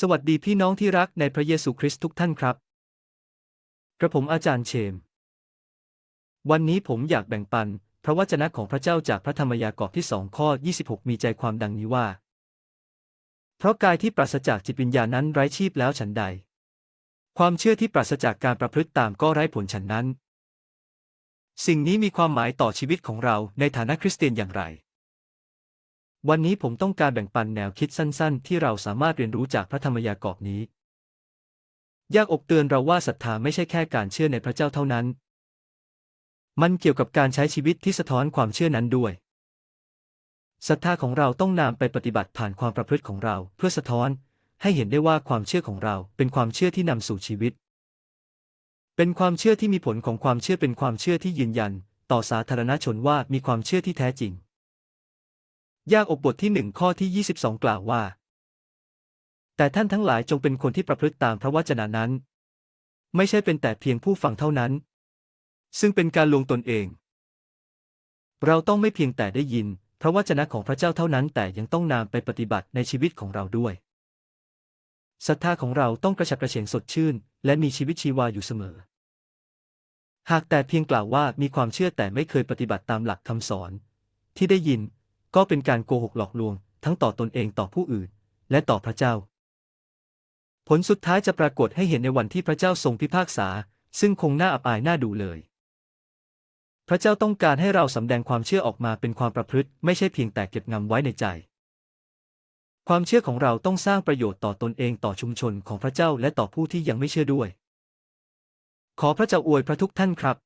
สวัสดีพี่น้องที่รักในพระเยซูคริสต์ทุกท่านครับกระผมอาจารย์เชมวันนี้ผมอยากแบ่งปันพระวจนะของพระเจ้าจากพระธรรมยากอบที่2ข้อ26มีใจความดังนี้ว่าเพราะกายที่ปราศจากจิตวิญญาณนั้นไร้ชีพแล้วฉันใดความเชื่อที่ปราศจากการประพฤติตามก็ไร้ผลฉันนั้นสิ่งนี้มีความหมายต่อชีวิตของเราในฐานะคริสเตียนอย่างไรวันนี้ผมต้องการแบ่งปันแนวคิดสั้นๆที่เราสามารถเรียนรู้จากพระธรรมยากอบนี้อยากเตือนเราว่าศรัทธาไม่ใช่แค่การเชื่อในพระเจ้าเท่านั้นมันเกี่ยวกับการใช้ชีวิตที่สะท้อนความเชื่อนั้นด้วยศรัทธาของเราต้องนำไปปฏิบัติผ่านความประพฤติของเราเพื่อสะท้อนให้เห็นได้ว่าความเชื่อของเราเป็นความเชื่อที่นำสู่ชีวิตเป็นความเชื่อที่มีผลของความเชื่อเป็นความเชื่อที่ยืนยันต่อสาธารณชนว่ามีความเชื่อที่แท้จริงยากอบบทที่1ข้อที่22กล่าวว่าแต่ท่านทั้งหลายจงเป็นคนที่ประพฤติตามพระวจนะนั้นไม่ใช่เป็นแต่เพียงผู้ฟังเท่านั้นซึ่งเป็นการลงตนเองเราต้องไม่เพียงแต่ได้ยินพระวจนะของพระเจ้าเท่านั้นแต่ยังต้องนำไปปฏิบัติในชีวิตของเราด้วยศรัทธาของเราต้องกระฉับกระเฉงสดชื่นและมีชีวิตชีวาอยู่เสมอหากแต่เพียงกล่าวว่ามีความเชื่อแต่ไม่เคยปฏิบัติตามหลักคำสอนที่ได้ยินก็เป็นการโกหกหลอกลวงทั้งต่อตนเองต่อผู้อื่นและต่อพระเจ้าผลสุดท้ายจะปรากฏให้เห็นในวันที่พระเจ้าทรงพิพากษาซึ่งคงน่าอับอายน่าดูเลยพระเจ้าต้องการให้เราสำแดงความเชื่อออกมาเป็นความประพฤติไม่ใช่เพียงแต่เก็บงำไว้ในใจความเชื่อของเราต้องสร้างประโยชน์ต่อตนเองต่อชุมชนของพระเจ้าและต่อผู้ที่ยังไม่เชื่อด้วยขอพระเจ้าอวยพระทุกท่านครับ